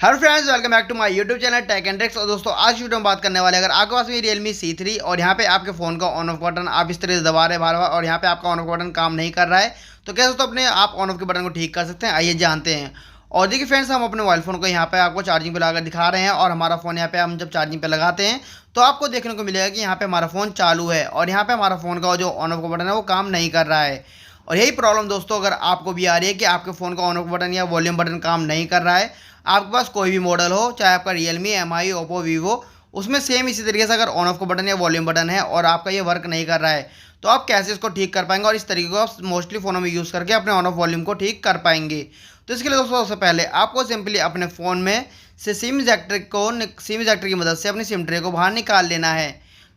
Hello friends, welcome back to my YouTube channel tech and tricks. और दोस्तों आज video में बात करने वाले, अगर आपके पास में Realme C3 और यहाँ पे आपके फ़ोन का ऑन ऑफ बटन आप इस तरह से दबा रहे हैं बार बार और यहाँ पे आपका ऑन ऑफ बटन काम नहीं कर रहा है, तो कैसे दोस्तों अपने आप ऑन ऑफ के बटन को ठीक कर सकते हैं, आइए जानते हैं। और देखिए फ्रेंड्स, हम अपने मोबाइल फ़ोन को यहाँ पे आपको चार्जिंग पे लगाकर दिखा रहे हैं और हमारा फ़ोन यहाँ पे हम जब चार्जिंग पे लगाते हैं तो आपको देखने को मिलेगा कि यहाँ पे हमारा फ़ोन चालू है और यहाँ पे हमारा फ़ोन का जो ऑन ऑफ का बटन है वो काम नहीं कर रहा है। और यही प्रॉब्लम दोस्तों अगर आपको भी आ रही है कि आपके फ़ोन का ऑन ऑफ बटन या वॉल्यूम बटन काम नहीं कर रहा है, आपके पास कोई भी मॉडल हो, चाहे आपका Realme, MI, ओप्पो, वीवो, उसमें सेम इसी तरीके से अगर ऑन ऑफ का बटन या वॉल्यूम बटन है और आपका ये वर्क नहीं कर रहा है, तो आप कैसे इसको ठीक कर पाएंगे और इस तरीके को आप मोस्टली फ़ोनों में यूज़ करके अपने ऑन ऑफ वॉल्यूम को ठीक कर पाएंगे। तो इसके लिए दोस्तों सबसे पहले आपको सिंपली अपने फ़ोन में से सिम इजेक्टर की मदद से अपनी सिम ट्रे को बाहर निकाल लेना है।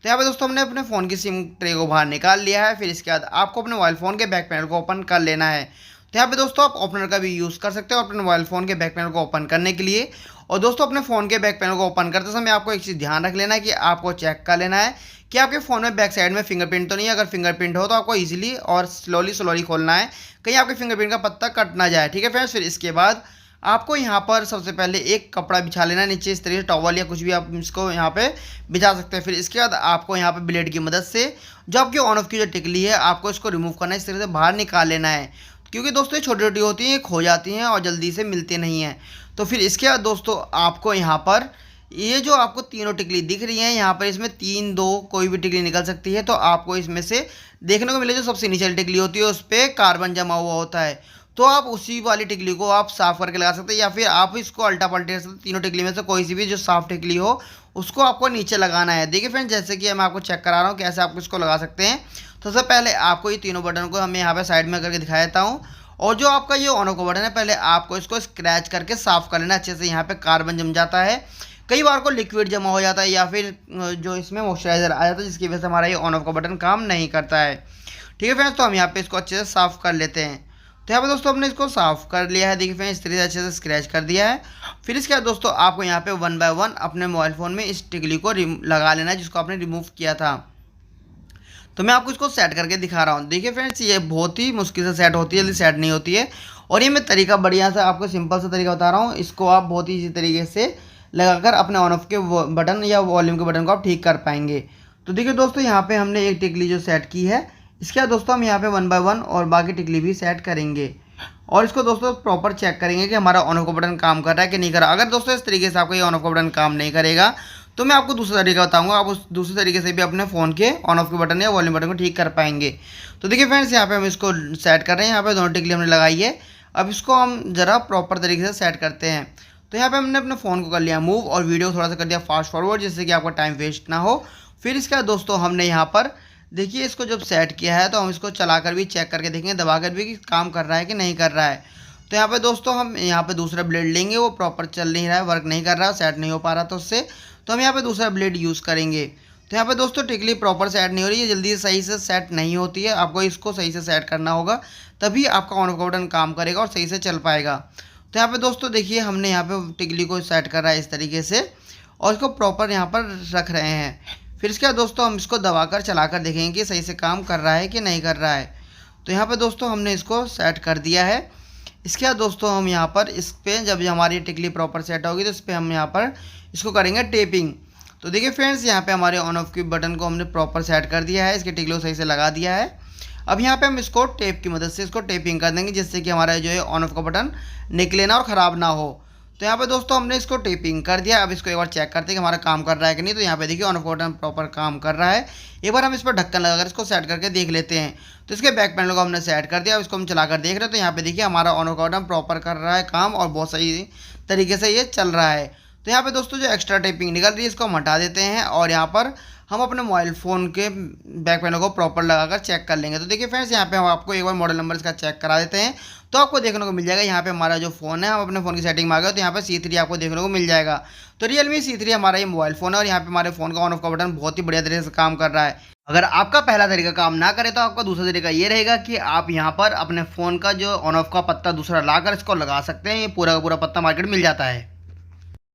तो यहाँ पे दोस्तों हमने अपने फ़ोन की सिम ट्रे को बाहर निकाल लिया है। फिर इसके बाद आपको अपने मोबाइल फ़ोन के बैक पैनल को ओपन कर लेना है। तो यहाँ पे दोस्तों आप ओपनर का भी यूज़ कर सकते हो अपने मोबाइल फ़ोन के बैक पैनल को ओपन करने के लिए। और दोस्तों अपने फ़ोन के बैक पैनल को ओपन करते समय आपको एक चीज़ ध्यान रख लेना है कि आपको चेक कर लेना है कि आपके फ़ोन में बैक साइड में फिंगरप्रिंट तो नहीं है। अगर फिंगरप्रिंट हो तो आपको ईजिली और स्लोली खोलना है, कहीं आपके फिंगरप्रिंट का पत्ता कट ना जाए। ठीक है फ्रेंड्स, फिर इसके बाद आपको यहाँ पर सबसे पहले एक कपड़ा बिछा लेना है नीचे, इस तरीके से टॉवल या कुछ भी आप इसको यहाँ पे बिछा सकते हैं। फिर इसके बाद आपको यहाँ पे ब्लेड की मदद से जो आपकी ऑन ऑफ की जो टिकली है आपको इसको रिमूव करना है, इस तरीके से बाहर निकाल लेना है, क्योंकि दोस्तों ये छोटी छोटी होती हैं, खो जाती हैं और जल्दी से मिलती नहीं हैं। तो फिर इसके बाद दोस्तों आपको यहाँ पर ये जो आपको तीनों टिकली दिख रही हैं, यहाँ पर इसमें 3 2 कोई भी टिकली निकल सकती है। तो आपको इसमें से देखने को मिले जो सबसे नीचे टिकली होती है उस पर कार्बन जमा हुआ होता है, तो आप उसी वाली टिकली को आप साफ़ करके लगा सकते हैं, या फिर आप इसको अल्टा पल्टी कर सकते हैं। तीनों टिकली में से कोई सी भी जो साफ़ टिकली हो उसको आपको नीचे लगाना है। देखिए फ्रेंड्स, जैसे कि मैं आपको चेक करा रहा हूँ कैसे आप इसको लगा सकते हैं। तो सबसे पहले आपको ये तीनों बटन को हमें यहाँ पे साइड में करके दिखा देता हूँ। और जो आपका ये ऑन ऑफ का बटन है, पहले आपको इसको स्क्रैच करके साफ़ कर लेना अच्छे से। यहाँ पे कार्बन जम जाता है, कई बार को लिक्विड जमा हो जाता है या फिर जो इसमें मॉइस्चराइजर आ जाता है, जिसकी वजह से हमारा ये ऑन ऑफ का बटन काम नहीं करता है। ठीक है फ्रेंड्स, तो हम यहाँ पे इसको अच्छे से साफ़ कर लेते हैं। तो यहाँ पे दोस्तों हमने इसको साफ़ कर लिया है, देखिए फ्रेंड्स इस तरीके से अच्छे से स्क्रैच कर दिया है। फिर इसके बाद दोस्तों आपको यहाँ पे 1 बाय 1 अपने मोबाइल फ़ोन में इस टिकली को लगा लेना है जिसको आपने रिमूव किया था। तो मैं आपको इसको सेट करके दिखा रहा हूँ। देखिए फ्रेंड्स, ये बहुत ही मुश्किल से सेट होती है, जल्दी सेट नहीं होती है। और ये मैं तरीका बढ़िया सा आपको सिंपल सा तरीका बता रहा हूँ, इसको आप बहुत ही इसी तरीके से लगाकर अपने ऑन ऑफ के बटन या वॉल्यूम के बटन को आप ठीक कर पाएंगे। तो देखिए दोस्तों, यहाँ पे हमने एक टिकली जो सेट की है, इसके बाद दोस्तों हम यहाँ पे 1 बाय 1 और बाकी टिकली भी सेट करेंगे और इसको दोस्तों प्रॉपर चेक करेंगे कि हमारा ऑन ऑफ का बटन काम कर रहा है कि नहीं कर रहा। अगर दोस्तों इस तरीके से आपका ये ऑन ऑफ का बटन काम नहीं करेगा तो मैं आपको दूसरा तरीका बताऊंगा, आप उस दूसरे तरीके से भी अपने फ़ोन के ऑन ऑफ के बटन या वॉल्यूम बटन को ठीक कर पाएंगे। तो देखिए फ्रेंड्स, यहाँ पे हम इसको सेट कर रहे हैं, यहाँ पे दोनों टिकली हमने लगाई है। अब इसको हम ज़रा प्रॉपर तरीके से सेट करते हैं। तो यहाँ पे हमने अपने फ़ोन को कर लिया मूव और वीडियो थोड़ा सा कर दिया फास्ट फॉरवर्ड, जिससे कि आपका टाइम वेस्ट ना हो। फिर इसके बाद दोस्तों हमने यहाँ पर देखिए इसको जब सेट किया है तो हम इसको चलाकर भी चेक करके देखेंगे, दबाकर भी कि काम कर रहा है कि नहीं कर रहा है। तो यहाँ पे दोस्तों हम यहाँ पे दूसरा ब्लेड लेंगे, वो प्रॉपर चल नहीं रहा है, वर्क नहीं कर रहा, सेट नहीं हो पा रहा, तो उससे तो हम यहाँ पे दूसरा ब्लेड यूज़ करेंगे। तो यहाँ पे दोस्तों टिकली प्रॉपर सेट नहीं हो रही है, जल्दी से सही से सेट नहीं होती है, आपको इसको सही से सेट करना होगा, तभी आपका ऑन ऑफ का बटन काम करेगा और सही से चल पाएगा। तो यहाँ पे दोस्तों देखिए हमने यहाँ पे टिकली को सेट कर रहा है इस तरीके से और इसको प्रॉपर यहाँ पर रख रहे हैं। फिर इसके बाद दोस्तों हम इसको दबाकर चलाकर देखेंगे कि सही से काम कर रहा है कि नहीं कर रहा है। तो यहाँ पे दोस्तों हमने इसको सेट कर दिया है। इसके बाद दोस्तों हम यहाँ पर इस पर जब हमारी टिकली प्रॉपर सेट होगी तो इस पर हम यहाँ पर इसको करेंगे टेपिंग। तो देखिए फ्रेंड्स, यहाँ पे हमारे ऑन ऑफ के बटन को हमने प्रॉपर सेट कर दिया है, इसकी टिकली को सही से लगा दिया है। अब यहाँ पे हम इसको टेप की मदद से इसको टेपिंग कर देंगे, जिससे कि हमारा जो है ऑन ऑफ का बटन निकले ना और ख़राब ना हो। तो यहाँ पे दोस्तों हमने इसको टेपिंग कर दिया। अब इसको एक बार चेक करते हैं कि हमारा काम कर रहा है कि नहीं। तो यहाँ पे देखिए ऑन ऑफ का बटन प्रॉपर काम कर रहा है। एक बार हम इस पर ढक्कन लगाकर इसको सेट करके देख लेते हैं। तो इसके बैक पैनल को हमने सेट कर दिया, अब इसको हम चलाकर देख रहे हैं। तो यहाँ पे देखिए हमारा ऑन ऑफ का बटन प्रॉपर कर रहा है काम और बहुत सही तरीके से ये चल रहा है। तो यहाँ पे दोस्तों जो एक्स्ट्रा टेपिंग निकल रही है इसको हम हटा देते हैं और यहाँ पर हम अपने मोबाइल फ़ोन के बैक पैनल को प्रॉपर लगाकर चेक कर लेंगे। तो देखिए फ्रेंड्स, यहाँ पे हम आपको एक बार मॉडल नंबर इसका चेक करा देते हैं, तो आपको देखने को मिल जाएगा। यहाँ पे हमारा जो फ़ोन है, हम अपने फ़ोन की सेटिंग में आ गए तो यहाँ पे C3 आपको देखने को मिल जाएगा। तो Realme C3 हमारा ये मोबाइल फ़ोन है और यहाँ पे हमारे फ़ोन का ऑन ऑफ का बटन बहुत ही बढ़िया तरीके से काम कर रहा है। अगर आपका पहला तरीका काम ना करे तो आपका दूसरा तरीका ये रहेगा कि आप यहाँ पर अपने फ़ोन का जो ऑन ऑफ का पत्ता दूसरा लाकर इसको लगा सकते हैं। ये पूरा का पूरा पत्ता मार्केट मिल जाता है।